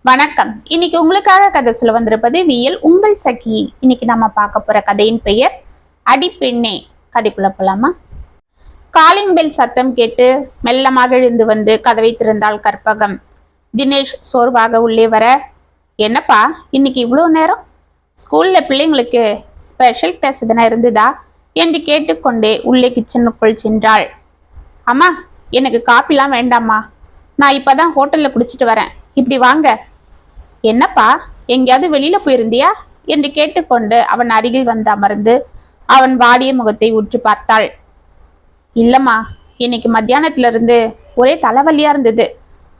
வணக்கம். இன்னைக்கு உங்களுக்காக கதை சொல்ல வந்திருப்பது வியல் உங்கள் சகி. இன்னைக்கு நம்ம பார்க்க போற கதையின் பெயர் அடிப்பெண்ணே. கதைக்குள்ள போலாமா? காலிங் பெல் சத்தம் கேட்டு மெல்லமாக எழுந்து வந்து கதவை திறந்தாள் கற்பகம். தினேஷ் சோர்வாக உள்ளே வர, என்னப்பா இன்னைக்கு இவ்வளோ நேரம்? ஸ்கூல்ல பிள்ளைங்களுக்கு ஸ்பெஷல் கிளாஸ் எதனா இருந்ததா என்று கேட்டுக்கொண்டே உள்ளே கிச்சனுக்குள் சென்றாள். அம்மா, எனக்கு காப்பிலாம் வேண்டாம்மா, நான் இப்பதான் ஹோட்டல்ல குடிச்சிட்டு வரேன், இப்படி வாங்க. என்னப்பா, எங்கேயாவது வெளியில போயிருந்தியா என்று கேட்டுக்கொண்டு அவன் அருகில் வந்து அமர்ந்து அவன் வாடிய முகத்தை உற்று பார்த்தாள். இல்லம்மா, இன்னைக்கு மத்தியானத்துல இருந்து ஒரே தலைவலியா இருந்தது,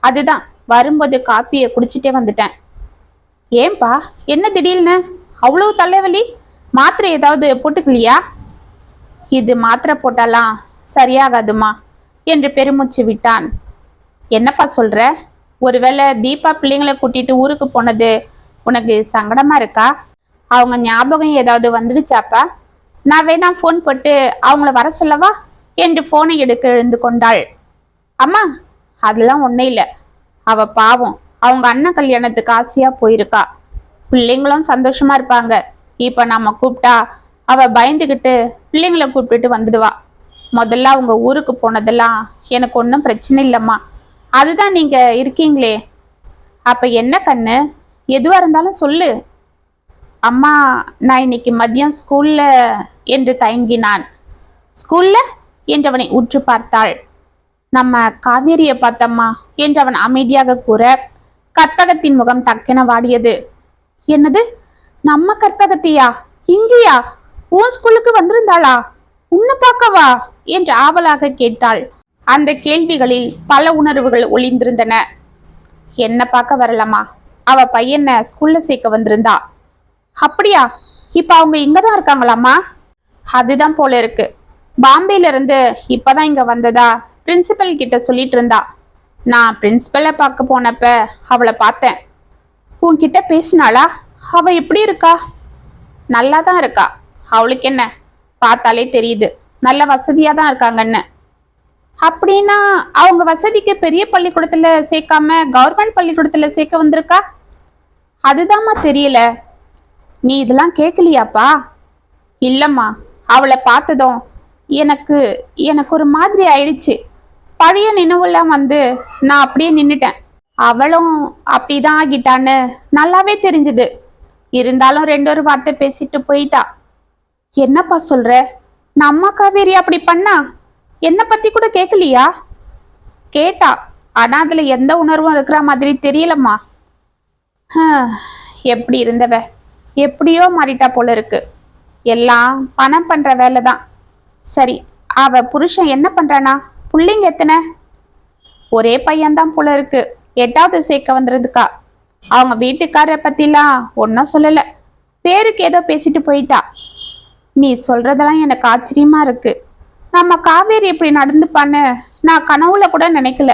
அதுதான் வரும்போது காப்பியை குடிச்சிட்டே வந்துட்டேன். ஏன்பா, என்ன திடீர்னு அவ்வளவு தலைவலி? மாத்திரை ஏதாவது போட்டுக்கலையா? இது மாத்திரை போட்டாலாம் சரியாகாதுமா என்று பெருமூச்சு விட்டான். என்னப்பா சொல்ற? ஒருவேளை தீபா பிள்ளைங்களை கூட்டிட்டு ஊருக்கு போனது உனக்கு சங்கடமா இருக்கா? அவங்க ஞாபகம் ஏதாவது வந்துடுச்சாப்பா? நான் வேணா போன் போட்டு அவங்கள வர சொல்லவா என்று போனை எடுக்க எழுந்து கொண்டாள். அம்மா, அதெல்லாம் ஒன்றும் இல்லை, அவ பாவம் அவங்க அண்ணன் கல்யாணத்துக்கு ஆசையா போயிருக்கா, பிள்ளைங்களும் சந்தோஷமா இருப்பாங்க. இப்ப நாம கூப்பிட்டா அவ பயந்துகிட்டு பிள்ளைங்களை கூப்பிட்டுட்டு வந்துடுவா. முதல்ல அவங்க ஊருக்கு போனதெல்லாம் எனக்கு ஒன்றும் பிரச்சனை இல்லைம்மா, அதுதான் நீங்க இருக்கீங்களே. அப்ப என்ன கண்ணு, எதுவா இருந்தாலும் சொல்லு. அம்மா, நான் இன்னைக்கு மதியம் ஸ்கூல்ல என்று தயங்கினான். ஸ்கூல்ல என்றவனை உற்று பார்த்தாள். நம்ம காவேரிய பார்த்தம்மா என்றவன் அமைதியாக கூற கற்பகத்தின் முகம் டக்கென வாடியது. என்னது, நம்ம கற்பகத்தியா? இங்கேயா? உன் ஸ்கூலுக்கு வந்திருந்தாளா? உன்னை பார்க்கவா என்று ஆவலாக கேட்டாள். அந்த கேள்விகளில் பல உணர்வுகள் ஒளிந்திருந்தன. என்ன பார்க்க வரலாமா, அவ பையனை ஸ்கூல்ல சேர்க்க வந்திருந்தா. அப்படியா? இப்ப அவங்க இங்கதான் இருக்காங்களாமா? அதுதான் போல இருக்கு. பாம்பேல இருந்து இப்பதான் இங்க வந்ததா பிரின்சிபல் கிட்ட சொல்லிட்டு இருந்தா. நான் பிரின்சிபலை பார்க்க போனப்ப அவளை பார்த்தேன். உன்கிட்ட பேசினாளா? அவ எப்படி இருக்கா? நல்லா தான் இருக்கா. அவளுக்கு என்ன, பார்த்தாலே தெரியுது நல்ல வசதியா தான் இருக்காங்கன்னு. அப்படின்னா அவங்க வசதிக்கு பெரிய பள்ளிக்கூடத்துல சேர்க்காம கவர்மெண்ட் பள்ளிக்கூடத்துல சேர்க்க வந்திருக்கா? அதுதாம்மா தெரியல. நீ இதெல்லாம் கேட்கலையாப்பா? இல்லம்மா, அவளை பார்த்ததும் எனக்கு எனக்கு ஒரு மாதிரி ஆயிடுச்சு. பழைய நினைவெல்லாம் வந்து நான் அப்படியே நின்னுட்டேன். அவளும் அப்படிதான் ஆகிட்டான்னு நல்லாவே தெரிஞ்சுது. இருந்தாலும் ரெண்டு ஒரு வார்த்தை பேசிட்டு போயிட்டா. என்னப்பா சொல்ற? நம்ம காவேரி அப்படி பண்ணா? என்ன பத்தி கூட கேட்கலையா? கேட்டா, ஆனா அதுல எந்த உணர்வும் இருக்கிற மாதிரி தெரியலம்மா. எப்படி இருந்தவ எப்படியோ மாறிட்டா போல இருக்கு. எல்லாம் பணம் பண்ற வேலைதான். சரி, அவ புருஷன் என்ன பண்றானா? புள்ளைங்க எத்தனை? ஒரே பையன்தான் போல இருக்கு, 8வது சேர்க்க வந்துருதுக்கா. அவங்க வீட்டுக்கார பத்திலாம் ஒன்னும் சொல்லல, பேருக்கு ஏதோ பேசிட்டு போயிட்டா. நீ சொல்றதெல்லாம் எனக்கு ஆச்சரியமா இருக்கு. நம்ம காவேரி இப்படி நடந்துப்பான்னு நான் கனவுல கூட நினைக்கல.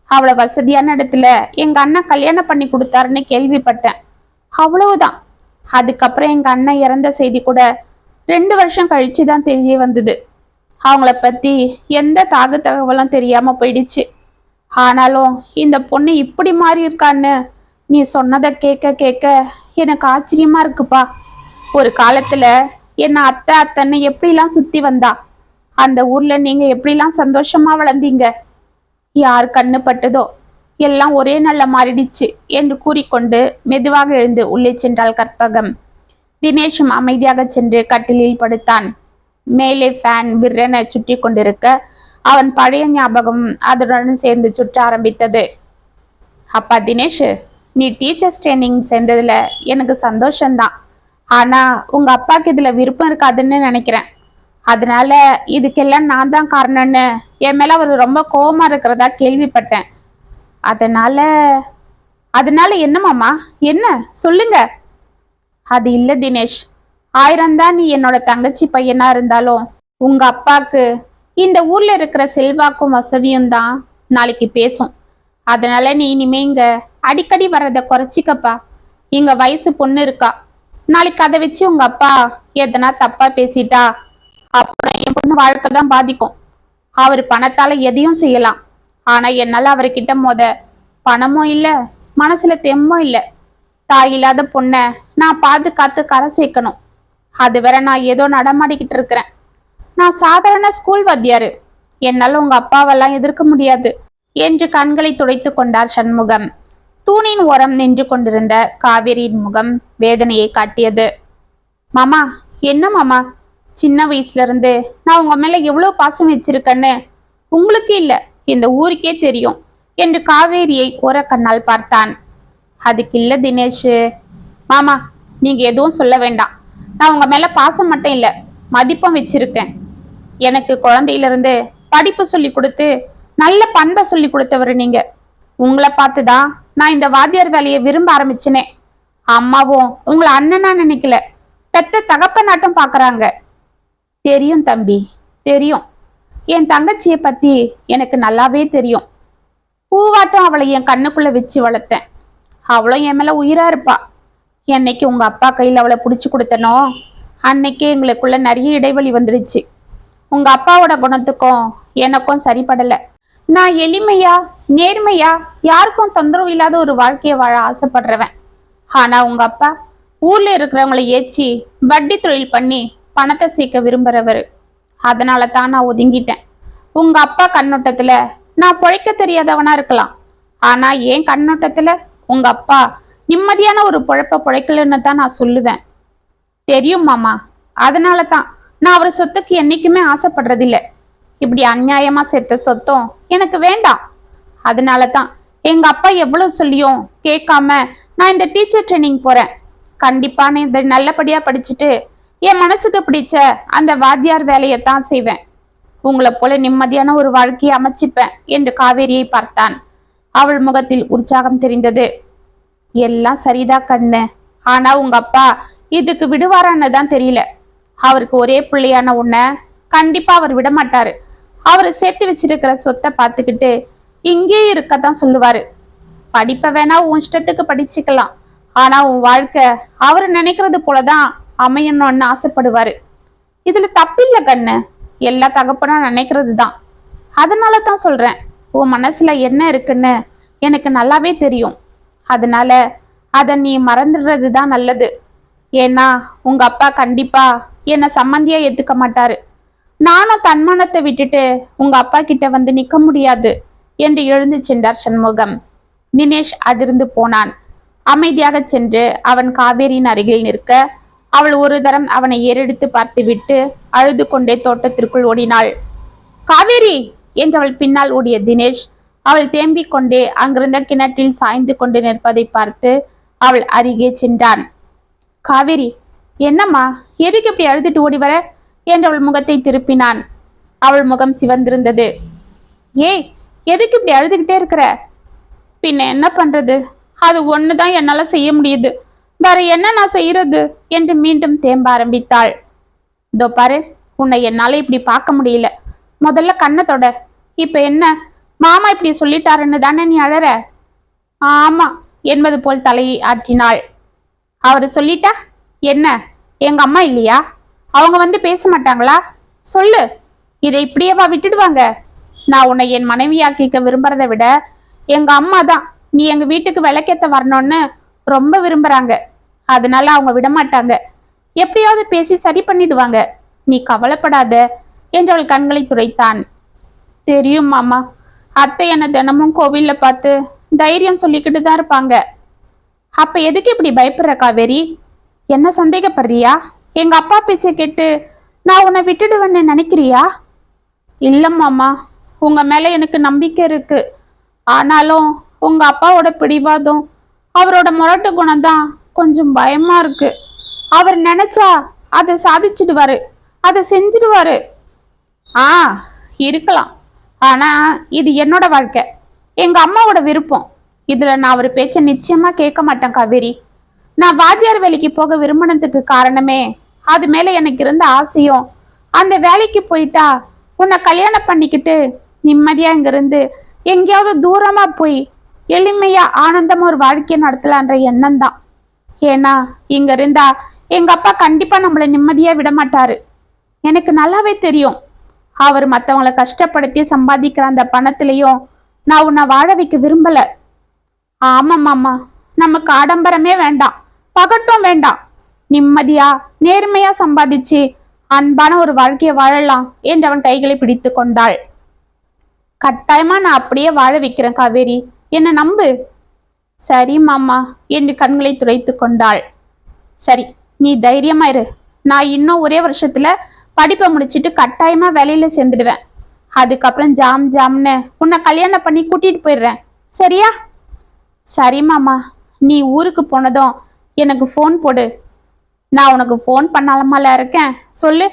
அவளை வசதியான இடத்துல எங்க அண்ணன் கல்யாணம் பண்ணி கொடுத்தாருன்னு கேள்விப்பட்டேன், அவ்வளவுதான். அதுக்கப்புறம் எங்க அண்ணன் இறந்த செய்தி கூட 2 வருஷம் கழிச்சுதான் தெரிய வந்தது. அவங்கள பத்தி எந்த தகவலும் தெரியாம போயிடுச்சு. ஆனாலும் இந்த பொண்ணு இப்படி மாறி இருக்கான்னு நீ சொன்னதை கேட்க கேட்க எனக்கு ஆச்சரியமா இருக்குப்பா. ஒரு காலத்துல என்ன அத்தை அத்தைன்னு எப்படிலாம் சுத்தி வந்தா. அந்த ஊர்ல நீங்க எப்படிலாம் சந்தோஷமா வளர்ந்தீங்க. யார் கண்ணு பட்டதோ எல்லாம் ஒரே நல்ல மாறிடுச்சு என்று கூறிக்கொண்டு மெதுவாக எழுந்து உள்ளே சென்றாள் கற்பகம். தினேஷும் அமைதியாக சென்று கட்டிலில் படுத்தான். மேலே ஃபேன் விற்றென சுற்றி கொண்டிருக்க அவன் பழைய ஞாபகம் அதனுடன் சேர்ந்து சுற்ற ஆரம்பித்தது. அப்பா தினேஷ், நீ டீச்சர்ஸ் ட்ரைனிங் சேர்ந்ததுல எனக்கு சந்தோஷம்தான். ஆனா உங்க அப்பாவுக்கு இதுல விருப்பம் இருக்காதுன்னு நினைக்கிறேன். அதனால இதுக்கெல்லாம் நான் தான் காரணம்னு என் மேல அவர் ரொம்ப கோபமா இருக்கிறதா கேள்விப்பட்டேன். அதனால அதனால என்னமாமா, என்ன சொல்லுங்க? அது இல்ல தினேஷ், 1000 தான் நீ என்னோட தங்கச்சி பையனா இருந்தாலும் உங்க அப்பாக்கு இந்த ஊர்ல இருக்கிற செல்வாக்கும் வசதியும் தான் நாளைக்கு பேசும். அதனால நீ இனிமே இங்க அடிக்கடி வர்றத குறைச்சிக்கப்பா. இங்க வயசு பொண்ணு இருக்கா. நாளைக்கு அதை வச்சு உங்க அப்பா எதனா தப்பா பேசிட்டா அப்புறம் என் பொண்ணு வாழ்க்கை தான் பாதிக்கும். அவர் பணத்தால எதையும் செய்யலாம், ஆனா என்னால அவர்கிட்ட பணமும் இல்ல மனசுல தெம்பும் இல்லை. தாயில்லாத பொண்ண நான் பாதுகாத்து கரை சேர்க்கணும். அது வேற நான் ஏதோ நடமாடிக்கிட்டு இருக்கிறேன். நான் சாதாரண ஸ்கூல் வாத்தியாரு. என்னால உங்க அப்பாவெல்லாம் எதிர்க்க முடியாது என்று கண்களை துடைத்து கொண்டார் சண்முகம். தூணின் ஓரம் நின்று கொண்டிருந்த காவேரியின் முகம் வேதனையை காட்டியது. மாமா, என்ன மாமா, சின்ன வயசுல இருந்து நான் உங்க மேல எவ்வளவு பாசம் வச்சிருக்கேன்னு உங்களுக்கு இல்ல, இந்த ஊருக்கே தெரியும் என்று காவேரியை ஓர கண்ணால் பார்த்தான். அதுக்கு இல்ல தினேஷ் மாமா, நீங்க எதுவும் சொல்ல வேண்டாம். நான் உங்க மேல பாசம் மட்டும் இல்ல, மதிப்பம் வச்சிருக்கேன். எனக்கு குழந்தையிலிருந்து படிப்பு சொல்லி கொடுத்து நல்ல பண்பை சொல்லி கொடுத்தவர் நீங்க. உங்களை பார்த்துதான் நான் இந்த வாத்தியார் வேலையை விரும்ப ஆரம்பிச்சனே. அம்மாவும் உங்களை அண்ணனா நினைக்கல, பெத்த தகப்ப நாட்டம் பாக்குறாங்க. தெரியும் தம்பி, தெரியும். என் தங்கச்சியை பத்தி எனக்கு நல்லாவே தெரியும். பூவாட்டம் அவளை என் கண்ணுக்குள்ள வச்சு வளர்த்தேன். அவளும் என் மேல உயிரா இருப்பா. என்னைக்கு உங்க அப்பா கையில் அவளை பிடிச்சு கொடுத்தனோ அன்னைக்கே எங்களுக்குள்ள நிறைய இடைவெளி வந்துடுச்சு. உங்க அப்பாவோட குணத்துக்கும் எனக்கும் சரிபடல. நான் எளிமையா நேர்மையா யாருக்கும் தொந்தரவு இல்லாத ஒரு வாழ்க்கையை வாழ ஆசைப்படுறவன். ஆனா உங்க அப்பா ஊர்ல இருக்கிறவங்களை ஏச்சி வட்டி தொழில் பண்ணி பணத்தை சேர்க்க விரும்புறவரு. அதனால தான் நான் ஒதுங்கிட்டேன். உங்க அப்பா கண்ணோட்டத்துல நான் பொழைக்க தெரியாதவனா இருக்கலாம். ஆனா என் கண்ணோட்டத்துல உங்க அப்பா நிம்மதியான ஒரு பொழப்ப பொழைக்கலன்னு தான் நான் சொல்லுவேன். தெரியும் மாமா. அதனால தான் நான் அவர் சொத்துக்கு என்னைக்குமே ஆசைப்படுறதில்லை. இப்படி அநியாயமா சேர்த்த சொத்தும் எனக்கு வேண்டாம். அதனால தான் எங்க அப்பா எவ்வளவு சொல்லியும் கேட்காம நான் இந்த டீச்சர் ட்ரைனிங் போறேன். கண்டிப்பா நான் இதை நல்லபடியா படிச்சுட்டு என் மனசுக்கு பிடிச்ச அந்த வாத்தியார் வேலையைத்தான் செய்வேன். உங்களை போல நிம்மதியான ஒரு வாழ்க்கையை அமைச்சிப்பேன் என்று காவேரியை பார்த்தான். அவள் முகத்தில் உற்சாகம் தெரிந்தது. எல்லாம் சரிதா கண்ணு. ஆனா உங்க அப்பா இதுக்கு விடுவாரான்னு தான் தெரியல. அவருக்கு ஒரே பிள்ளையான உன்னை கண்டிப்பா அவர் விடமாட்டாரு. அவரு சேர்த்து வச்சிருக்கிற சொத்தை பார்த்துக்கிட்டு இங்கே இருக்கத்தான் சொல்லுவாரு. படிப்ப வேணா உன் இஷ்டத்துக்கு படிச்சுக்கலாம். ஆனா உன் வாழ்க்கை அவரு நினைக்கிறது போலதான் அமையணும்னு ஆசைப்படுவாரு. இதுல தப்பில்ல கண்ணு. எல்லா தகப்பனும் நினைக்கிறது தான். அதனால தான் சொல்றேன், உன் மனசுல என்ன இருக்குன்னு எனக்கு நல்லாவே தெரியும். அதனால அத நீ மறந்துடுறது தான் நல்லது. ஏன்னா உங்க அப்பா கண்டிப்பா என்னை சம்மந்தியா ஏத்துக்க மாட்டாரு. நானும் தன்மானத்தை விட்டுட்டு உங்க அப்பா கிட்ட வந்து நிக்க முடியாது என்று எழுந்து சென்றார் சண்முகம். தினேஷ் அதிர்ந்து போனான். அமைதியாக சென்று அவன் காவேரியின் அருகில் நிற்க அவள் ஒரு தரம் அவனை ஏறெடுத்து பார்த்துவிட்டு அழுது கொண்டே தோட்டத்திற்குள் ஓடினாள். காவேரி என்றவள் பின்னால் ஓடிய தினேஷ் அவள் தேம்பிக் கொண்டே அங்கிருந்த கிணற்றில் சாய்ந்து கொண்டு நிற்பதை பார்த்து அவள் அருகே சென்றான். காவேரி, என்னம்மா, எதுக்கு இப்படி அழுதுட்டு ஓடி வர என்று அவள் முகத்தை திருப்பினான். அவள் முகம் சிவந்திருந்தது. ஏய், எதுக்கு இப்படி அழுதுகிட்டே இருக்கிற? பின்ன என்ன பண்றது, அது ஒண்ணுதான் என்னால செய்ய முடியுது, வேற என்ன நான் செய்யறது என்று மீண்டும் தேம்ப ஆரம்பித்தாள். இதோ பாரு, உன்னை என்னால இப்படி பார்க்க முடியல. முதல்ல கண்ணை தொட. இப்ப என்ன, மாமா இப்படி சொல்லிட்டாருன்னு தானே நீ அழற? ஆமா என்பது போல் தலையை ஆற்றினாள். அவரு சொல்லிட்டா என்ன, எங்க அம்மா இல்லையா? அவங்க வந்து பேச மாட்டாங்களா? சொல்லு. இதை இப்படியேவா விட்டுடுவாங்க? நான் உன்னை என் மனைவியாக்கிக்க விரும்புறதை விட எங்க அம்மா தான் நீ எங்க வீட்டுக்கு விளக்கேத்த வரணும்னு ரொம்ப விரும்புறாங்க. அதனால அவங்க விடமாட்டாங்க. எப்படியாவது பேசி சரி பண்ணிடுவாங்க. நீ கவலைப்படாத என்று அவள் கண்களை துடைத்தான். தெரியும் மாமா, அத்தை என்ன தினமும் கோவில்ல பார்த்து தைரியம் சொல்லிக்கிட்டு தான் இருப்பாங்க. அப்ப எதுக்கு இப்படி பயப்படுற காவேரி? என்ன சந்தேகப்படுறியா? எங்க அப்பா பேச்சை கேட்டு நான் உன்னை விட்டுடுவேன்னு நினைக்கிறியா? இல்லம்மாமா, உங்க மேல எனக்கு நம்பிக்கை இருக்கு. ஆனாலும் உங்க அப்பாவோட பிடிவாதம், அவரோட முரட்டு குணம் தான் கொஞ்சம் பயமா இருக்கு. அவர் நினைச்சா அதை சாதிச்சிடுவாரு, அதை செஞ்சிடுவாரு. ஆ, இருக்கலாம். ஆனா இது என்னோட வாழ்க்கை, எங்க அம்மாவோட விருப்பம். இதுல நான் அவர் பேச்ச நிச்சயமா கேட்க மாட்டேன் காவேரி. நான் வாத்தியார் வேலைக்கு போக விரும்பினதுக்கு காரணமே அது மேல எனக்கு இருந்த ஆசையும். அந்த வேலைக்கு போயிட்டா உன்னை கல்யாணம் பண்ணிக்கிட்டு நிம்மதியா இங்க இருந்து எங்கேயாவது தூரமா போய் எளிமையா ஆனந்தமா ஒரு வாழ்க்கையை நடத்தலான்ற எண்ணம் தான். ஏன்னா இங்க இருந்தா எங்க அப்பா கண்டிப்பா நம்மளை நிம்மதியா விட மாட்டாரு. எனக்கு நல்லாவே தெரியும். அவர் மத்தவங்களை கஷ்டப்படுத்தி சம்பாதிக்கிற அந்த பணத்திலையும் நான் உன்னை வாழ வைக்க விரும்பல. ஆமாம்மாம்மா, நமக்கு ஆடம்பரமே வேண்டாம், பகட்டும் வேண்டாம். நிம்மதியா நேர்மையா சம்பாதிச்சு அன்பான ஒரு வாழ்க்கையை வாழலாம் என்று அவன் கைகளை பிடித்து கொண்டாள். கட்டாயமா நான் அப்படியே வாழ வைக்கிறேன் காவேரி, என்ன நம்பு. சரி மாமா என்று கண்களை துடைத்து கொண்டாள். சரி, நீ தைரியமா இரு. நான் இன்னும் ஒரே வருஷத்துல படிப்பை முடிச்சிட்டு கட்டாயமா வேலையில சேர்ந்துடுவேன். அதுக்கப்புறம் ஜாம் ஜாம்னு உன்னை கல்யாணம் பண்ணி கூட்டிட்டு போயிடுறேன், சரியா? சரி மாமா, நீ ஊருக்கு போனதும் எனக்கு ஃபோன் போடு. நான் உனக்கு ஃபோன் பண்ணாலமால இருக்கேன் சொல்லு.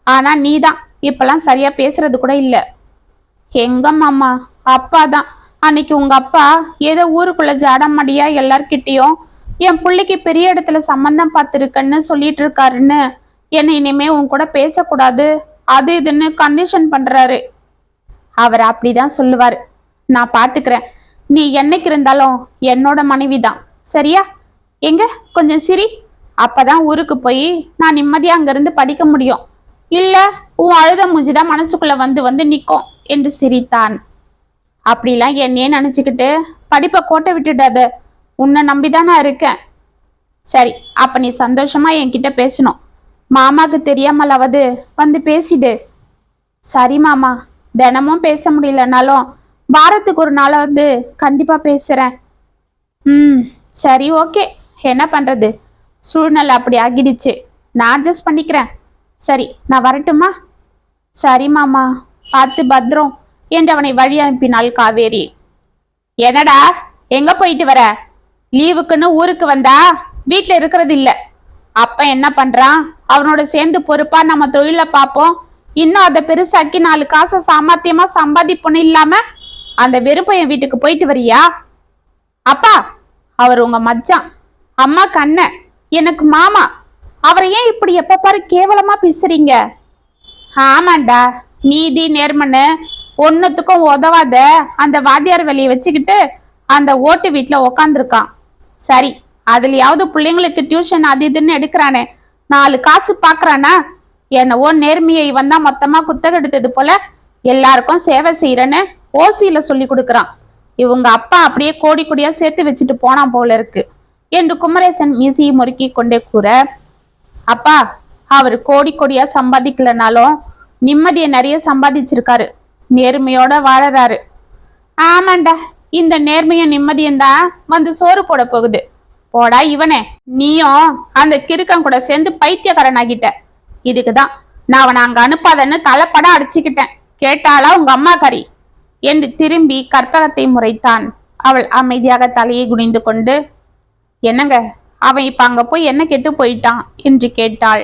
ஆனா நீ தான் இப்பெல்லாம் சரியா பேசுறது கூட இல்லை. எங்க மாமா, அப்பா தான் அன்னைக்கு உங்க அப்பா ஏதோ ஊருக்குள்ள ஜாடமாடியா எல்லார்கிட்டயும் என் பிள்ளைக்கு பெரிய இடத்துல சம்பந்தம் பார்த்துருக்கன்னு சொல்லிட்டு இருக்காருன்னு என்னை இனிமே உன் கூட பேசக்கூடாது அது இதுன்னு கண்டிஷன் பண்றாரு. அவர் அப்படிதான் சொல்லுவாரு. நான் பாத்துக்கிறேன். நீ என்னைக்கு இருந்தாலும் என்னோட மனைவி தான், சரியா? எங்க கொஞ்சம் சிரி, அப்பதான் ஊருக்கு போய் நான் நிம்மதியா அங்கிருந்து படிக்க முடியும். இல்ல உன் அழுத மூஞ்சிதான் மனசுக்குள்ள வந்து வந்து நிற்கும் என்று சிரித்தான். அப்படிலாம் என்னையே நினைச்சுக்கிட்டு படிப்பை கோட்டை விட்டுடாத, உன்னை நம்பிதான் நான் இருக்கேன். சரி, அப்ப நீ சந்தோஷமா என்கிட்ட பேசணும். மாமாக்கு தெரியாமலாவது வந்து பேசிடு. சரி மாமா, தினமும் பேச முடியலனாலும் வாரத்துக்கு ஒரு நாளாவது கண்டிப்பா பேசுறேன். சரி, ஓகே. என்ன பண்றது, சூழ்நிலை அப்படி ஆகிடுச்சு. நான் அட்ஜஸ்ட் பண்ணிக்கிறேன். சரி, நான் வரட்டுமா? சரி மாமா, பார்த்து பத்திரம் என்று அவனை வழி அனுப்பினாள் காவேரி. என்னடா எங்க போயிட்டு வர? லீவுக்குன்னு ஊருக்கு வந்தா வீட்டுல இருக்கிறது இல்ல. அப்ப என்ன பண்றான், அவனோட சேர்ந்து பொறுப்பா நம்ம தொழிலை பார்ப்போம், இன்னும் அதை பெருசாக்கி 4 காசை சாமர்த்தியமா சம்பாதிப்போன்னு இல்லாம அந்த வெறுப்பையன் வீட்டுக்கு போயிட்டு வரியா? அப்பா, அவர் உங்க மச்சான், அம்மா கண்ணன், எனக்கு மாமா. அவரை ஏன் இப்படி எப்ப பாரு கேவலமா பேசுறீங்க? ஆமாண்டா, நீதி நேர்மன்னு ஒன்னுத்துக்கும் உதவாத அந்த வாத்தியார் வேலையை வச்சுக்கிட்டு அந்த ஓட்டு வீட்டுல உக்காந்துருக்கான். சரி, அதுலயாவது பிள்ளைங்களுக்கு டியூஷன் அது இதுன்னு எடுக்கிறானே, 4 காசு பாக்குறானா? என்னவோ நேர்மையை வந்தா மொத்தமா குத்தகை எடுத்தது போல எல்லாருக்கும் சேவை செய்யறேன்னு ஓசியில சொல்லி கொடுக்கறான். இவங்க அப்பா அப்படியே கோடி கோடியா சேர்த்து வச்சுட்டு போனா போல இருக்கு என்று குமரேசன் மீசியை முறுக்கி கொண்டே கூற, அப்பா, அவர் கோடி கோடியா சம்பாதிக்கலனாலும் நிம்மதியை நிறைய சம்பாதிச்சிருக்காரு, நேர்மையோட வாழறாரு. ஆமாண்டா, இந்த நேர்மையும் நிம்மதியும் தான் வந்து சோறு போட போகுது. போடா இவனே, நீயும் அந்த கிறுக்கன் கூட சேர்ந்து பைத்தியக்காரன் ஆகிட்ட. இதுக்குதான் நான் அவனை அங்க அனுப்பாதன்னு தலைப்பட அடிச்சுக்கிட்டேன். கேட்டாளா உங்க அம்மா கறி என்று திரும்பி கற்பகத்தை முறைத்தான். அவள் அமைதியாக தலையை குனிந்து கொண்டு, என்னங்க, அவன் இப்ப அங்க போய் என்ன கெட்டு போயிட்டான் என்று கேட்டாள்.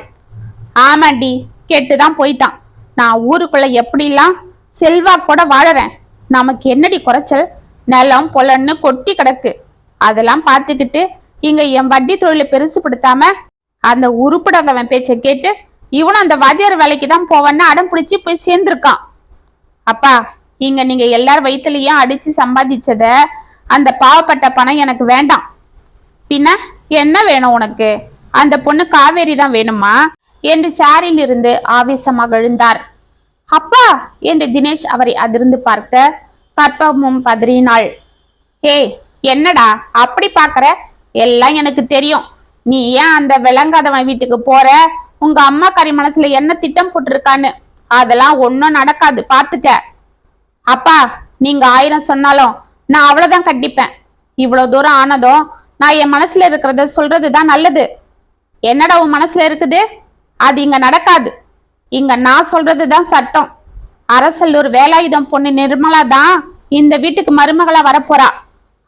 ஆமாண்டி, கெட்டுதான் போயிட்டான். நான் ஊருக்குள்ள எப்படிலாம் செல்வா கூட வாழறேன். நமக்கு என்னடி குறைச்சல்? நிலம் பொலன்னு கொட்டி கிடக்கு. அதெல்லாம் பார்த்துக்கிட்டு இங்க என் வட்டி தொழிலை பெருசுப்படுத்தாம அந்த உருப்படாதவன் பேச்சை கேட்டு இவனும் அந்த வாத்தியார் வேலைக்கு தான் போவன்னு அடம் பிடிச்சி போய் சேர்ந்திருக்கான். அப்பா, இங்க நீங்க எல்லாரும் வயிற்றுலயும் அடிச்சு சம்பாதிச்சத அந்த பாவப்பட்ட பணம் எனக்கு வேண்டாம். பின்ன என்ன வேணும் உனக்கு? அந்த பொண்ணு காவேரி தான் வேணுமா என்று சாரில் இருந்து ஆவேசமாக எழுந்தார். அப்பா என்று தினேஷ் அவரை அதிர்ந்து பார்க்க கற்பகமும் பதறினாள். ஏய், என்னடா அப்படி பாக்குற? எல்லாம் எனக்கு தெரியும். நீ ஏன் அந்த விளங்காதவன் வீட்டுக்கு போற? உங்க அம்மா கறி மனசுல என்ன திட்டம் போட்டிருக்கான்னு. அதெல்லாம் ஒன்னும் நடக்காது, பாத்துக்க. அப்பா, நீங்க 1000 சொன்னாலும் நான் அவ்வளவுதான் கட்டிப்பேன். இவ்வளவு தூரம் ஆனதும் நான் என் மனசுல இருக்கிறத சொல்றதுதான் நல்லது. என்னடா உன் மனசுல இருக்குது? அது இங்க நடக்காது. இங்க நான் சொல்றதுதான் சட்டம். அரசல்லூர் வேலாயுதம் பொண்ணு நிர்மலா தான் இந்த வீட்டுக்கு மருமகளா வரப்போறா.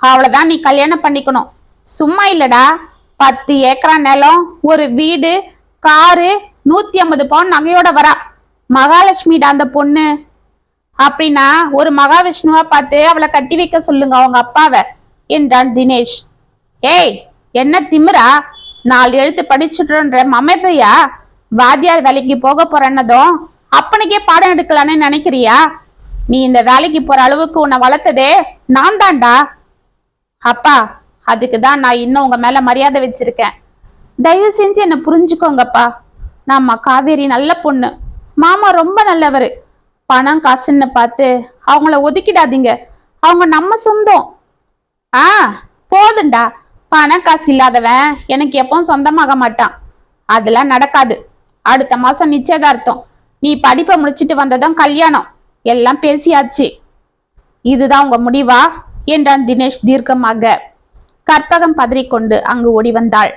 அவளைதான் நீ கல்யாணம் பண்ணிக்கணும். சும்மா இல்லடா, 10 ஏக்கரா நிலம், ஒரு வீடு, காரு, 150 பவுன் நகையோட வரா. மகாலட்சுமிடா அந்த பொண்ணு. அப்படின்னா ஒரு மகாவிஷ்ணுவா பார்த்து அவளை கட்டி வைக்க சொல்லுங்க அவங்க அப்பாவை என்றான் தினேஷ். ஏய், என்ன திமிரா? 4 எழுத்து படிச்சுட்டுன்ற மமதையா? வாத்தியார் வேலைக்கு போக போறன்னதும் அப்பனுக்கே பாடம் எடுக்கலான்னு நினைக்கிறியா? நீ இந்த வேலைக்கு போற அளவுக்கு உன்னை வளர்த்ததே நான் தான்டா. அப்பா, அதுக்குதான் நான் இன்னும் உங்க மேல மரியாதை வச்சிருக்கேன். தயவு செஞ்சு என்ன புரிஞ்சுக்கோங்கப்பா. நம்ம காவேரி நல்ல பொண்ணு, மாமா ரொம்ப நல்லவரு. பணம் காசுன்னு பார்த்து அவங்கள ஒதுக்கிடாதீங்க. அவங்க நம்ம சொந்தம். போதுண்டா, பணம் காசு இல்லாதவன் எனக்கு எப்பவும் சொந்தமாக மாட்டான். அதெல்லாம் நடக்காது. அடுத்த மாசம் நிச்சயதார்த்தம். நீ படிப்பை முடிச்சிட்டு வந்ததும் கல்யாணம். எல்லாம் பேசியாச்சு. இதுதான் உங்க முடிவா என்றான் தினேஷ் தீர்க்கமாக. கற்பகம் பதறிக்கொண்டு அங்கு ஓடி வந்தாள்.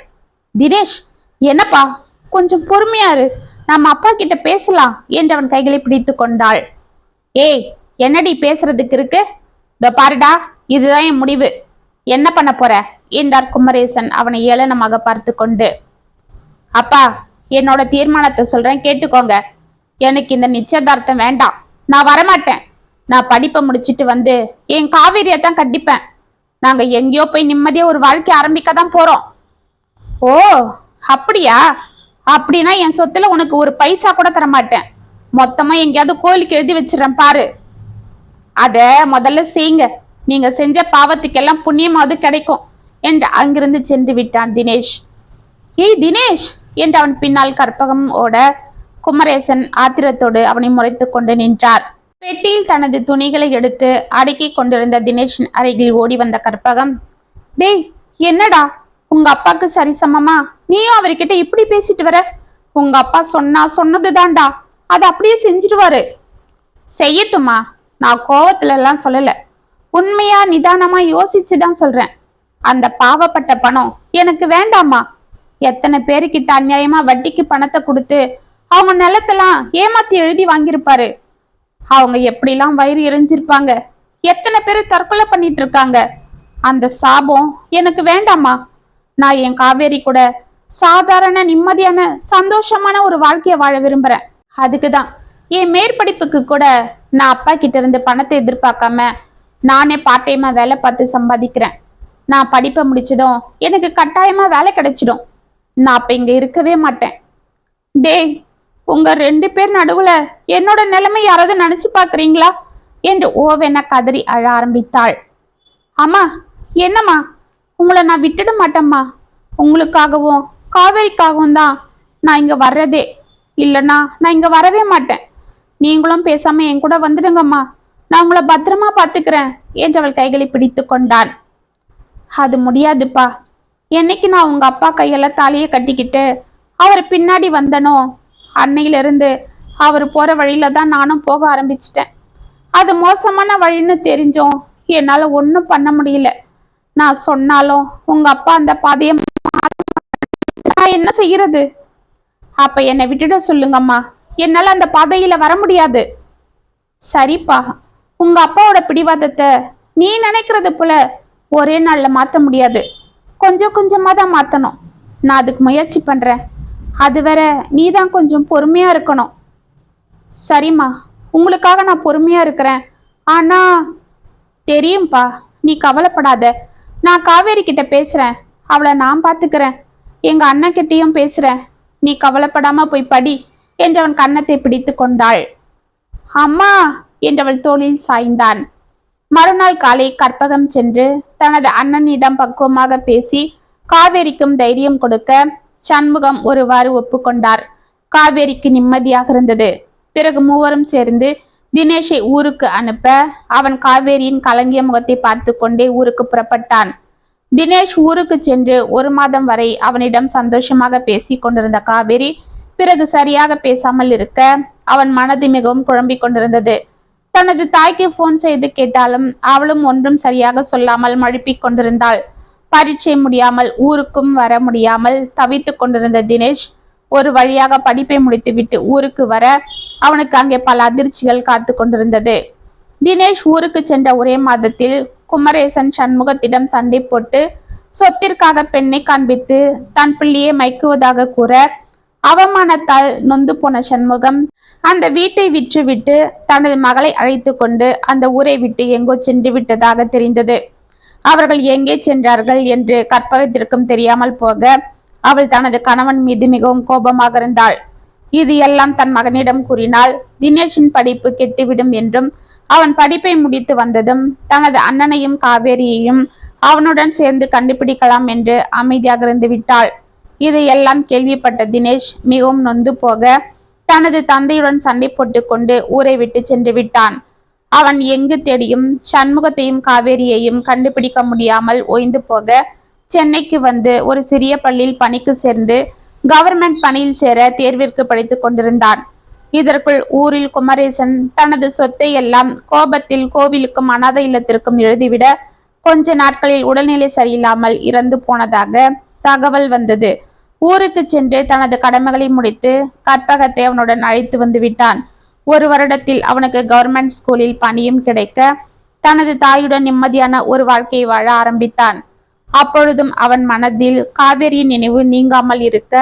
தினேஷ், என்னப்பா, கொஞ்சம் பொறுமையாரு, நம்ம அப்பா கிட்ட பேசலாம் என்றவன் கைகளை பிடித்து கொண்டாள். ஏய், என்னடி பேசுறதுக்கு இருக்கு? இதோ பாருடா, இதுதான் என் முடிவு. என்ன பண்ண போற என்றார் குமரேசன் அவனை ஏளனமாக பார்த்து கொண்டு. அப்பா, என்னோட தீர்மானத்தை சொல்றேன், கேட்டுக்கோங்க. எனக்கு இந்த நிச்சயதார்த்தம் வேண்டாம். நான் வரமாட்டேன். நான் படிப்பை முடிச்சிட்டு வந்து என் காவேரியத்தான் கட்டிப்பேன். நாங்க எங்கேயோ போய் நிம்மதியா ஒரு வாழ்க்கை ஆரம்பிக்க தான் போறோம். ஓ, அப்படியா? அப்படின்னா என் சொத்துல உனக்கு ஒரு பைசா கூட தர மாட்டேன். மொத்தமா எங்கேயாவது கோயிலுக்கு எழுதி வச்சிடறேன் பாரு. அத முதல்ல செய்யுங்க. நீங்க செஞ்ச பாவத்துக்கெல்லாம் புண்ணியமாவது கிடைக்கும் என்று அங்கிருந்து சென்று விட்டான் தினேஷ். ஏய் தினேஷ் என்று அவன் பின்னால் கற்பகம் ஓட குமரேசன் ஆத்திரத்தோடு அவனை முறைத்து கொண்டு நின்றார். பெட்டியில் தனது துணிகளை எடுத்து அடுக்கி கொண்டிருந்த தினேஷின் அருகில் ஓடி வந்த கற்பகம், டேய், என்னடா உங்க அப்பாக்கு சரிசமமா நீயும் அவர்கிட்ட இப்படி பேசிட்டு வர? உங்க அப்பா சொன்னதுதான்டா, அதை அப்படியே செஞ்சிடுவாரு. செய்யட்டுமா? நான் கோவத்துல எல்லாம் சொல்லல. உண்மையா நிதானமா யோசிச்சுதான் சொல்றேன். அந்த பாவப்பட்ட பணம் எனக்கு வேண்டாமா? எத்தனை பேருக்கிட்ட அநியாயமா வட்டிக்கு பணத்தை கொடுத்து அவங்க நிலத்தெல்லாம் ஏமாத்தி எழுதி வாங்கியிருப்பாரு. அவங்க எப்படிலாம் வயிறு எரிஞ்சிருப்பாங்க. எத்தனை பேரு தற்கொலை பண்ணிட்டு இருக்காங்க. அந்த சாபம் எனக்கு வேண்டாமா? நான் என் காவேரி கூட சாதாரண நிம்மதியான சந்தோஷமான ஒரு வாழ்க்கையை வாழ விரும்புறேன். அதுக்குதான் என் மேற்படிப்புக்கு கூட நான் அப்பா கிட்ட இருந்து பணத்தை எதிர்பார்க்காம நானே பார்ட் டைமா வேலை பார்த்து சம்பாதிக்கிறேன். நான் படிப்பை முடிச்சதும் எனக்கு கட்டாயமா வேலை கிடைச்சிடும். நான் அப்ப இங்க இருக்கவே மாட்டேன். டேய், உங்க 2 பேர் நடுவுல என்னோட நிலைமை யாராவது நினைச்சு பாக்குறீங்களா என்று ஓவென கதறி அழ ஆரம்பித்தாள். அம்மா, என்னம்மா, உங்களை நான் விட்டுட மாட்டேம்மா. உங்களுக்காகவும் காவேரிக்காகவும் தான் நான் இங்க வர்றதே. இல்லைன்னா நான் இங்க வரவே மாட்டேன். நீங்களும் பேசாம என் கூட வந்துடுங்கம்மா. நான் உங்களை பத்திரமா பாத்துக்கிறேன் என்று அவள் கைகளை பிடித்து கொண்டான். அது முடியாதுப்பா. என்னைக்கு நான் உங்க அப்பா கையில தாலியை கட்டிக்கிட்டு அவர் பின்னாடி வந்தனோ அன்னையிலிருந்து அவர் போற வழியில தான் நானும் போக ஆரம்பிச்சிட்டேன். அது மோசமான வழின்னு தெரிஞ்சும் என்னால ஒன்றும் பண்ண முடியல. நான் சொன்னாலும் உங்க அப்பா அந்த பாதையை நான் என்ன செய்யறது? அப்ப என்னை விட்டுட சொல்லுங்கம்மா. என்னால அந்த பாதையில வர முடியாது. சரிப்பா, உங்க அப்பாவோட பிடிவாதத்தை நீ நினைக்கிறது போல ஒரே நாள்ல மாத்த முடியாது. கொஞ்சம் கொஞ்சமா தான் மாத்தணும். நான் அதுக்கு முயற்சி பண்றேன். அது வேற நீதான் கொஞ்சம் பொறுமையா இருக்கணும். சரிம்மா, உங்களுக்காக நான் பொறுமையா இருக்கிறேன். ஆனா தெரியும்பா, நீ கவலைப்படாத. நான் காவேரி கிட்ட பேசுறேன். அவளை நான் பாத்துக்கிறேன். எங்க அண்ணன் கிட்டையும் பேசுறேன். நீ கவலைப்படாம போய் படி என்று அவன் கன்னத்தை பிடித்து கொண்டாள். அம்மா என்றவள் தோளில் சாய்ந்தான். மறுநாள் காலை கற்பகம் சென்று தனது அண்ணனிடம் பக்குவமாக பேசி காவேரிக்கும் தைரியம் கொடுக்க சண்முகம் ஒருவாறு ஒப்புக்கொண்டார். காவேரிக்கு நிம்மதியாக இருந்தது. பிறகு மூவரும் சேர்ந்து தினேஷை ஊருக்கு அனுப்ப அவன் காவேரியின் கலங்கிய முகத்தை பார்த்து கொண்டே ஊருக்கு புறப்பட்டான். தினேஷ் ஊருக்கு சென்று 1 மாதம் வரை அவனிடம் சந்தோஷமாக பேசி கொண்டிருந்த காவேரி பிறகு சரியாக பேசாமல் இருக்க அவன் மனது மிகவும் குழம்பிக் கொண்டிருந்தது. தனது தாய்க்கு போன் செய்து கேட்டாலும் அவளும் ஒன்றும் சரியாக சொல்லாமல் மழுப்பிக் கொண்டிருந்தாள். பரீட்சை முடியாமல் ஊருக்கும் வர முடியாமல் தவித்து கொண்டிருந்த தினேஷ் ஒரு வழியாக படிப்பை முடித்துவிட்டு ஊருக்கு வர அவனுக்கு அங்கே பல அதிர்ச்சிகள் காத்து கொண்டிருந்தது. தினேஷ் ஊருக்கு சென்ற ஒரே மாதத்தில் குமரேசன் சண்முகத்திடம் சண்டை போட்டு சொத்திற்காக பெண்ணை காண்பித்து தன் பிள்ளையை மயக்குவதாக கூற அவமானத்தால் நொந்து போன சண்முகம் அந்த வீட்டை விற்றுவிட்டு தனது மகளை அழைத்து கொண்டு அந்த ஊரை விட்டு எங்கோ சென்று விட்டதாக தெரிந்தது. அவர்கள் எங்கே சென்றார்கள் என்று கற்பகத்திற்கும் தெரியாமல் போக அவள் தனது கணவன் மீது மிகவும் கோபமாக இருந்தாள். இது எல்லாம் தன் மகனிடம் கூறினால் தினேஷின் படிப்பு கெட்டுவிடும் என்றும் அவன் படிப்பை முடித்து வந்ததும் தனது அண்ணனையும் காவேரியையும் அவனுடன் சேர்ந்து கண்டுபிடிக்கலாம் என்று அமைதியாக இருந்து விட்டாள். இதையெல்லாம் கேள்விப்பட்ட தினேஷ் மிகவும் நொந்து போக தனது தந்தையுடன் சண்டை போட்டு கொண்டு ஊரை விட்டு சென்று விட்டான். அவன் எங்கு தேடியும் சண்முகத்தையும் காவேரியையும் கண்டுபிடிக்க முடியாமல் ஓய்ந்து போக சென்னைக்கு வந்து ஒரு சிறிய பள்ளியில் பணிக்கு சேர்ந்து கவர்மெண்ட் பணியில் சேர தேர்விற்கு படித்துக் கொண்டிருந்தான். இதற்குள் ஊரில் குமரேசன் தனது சொத்தை எல்லாம் கோபத்தில் கோவிலுக்கும் அனாதை இல்லத்திற்கும் எழுதிவிட கொஞ்ச நாட்களில் உடல்நிலை சரியில்லாமல் இறந்து போனதாக தகவல் வந்தது. ஊருக்கு சென்று தனது கடமைகளை முடித்து கற்பகத்தை அவனுடன் அழைத்து வந்து விட்டான். ஒரு வருடத்தில் அவனுக்கு கவர்மெண்ட் ஸ்கூலில் பணியும் கிடைக்க தனது தாயுடன் நிம்மதியான ஒரு வாழ்க்கையை வாழ ஆரம்பித்தான். அப்பொழுதும் அவன் மனதில் காவேரியின் நினைவு நீங்காமல் இருக்க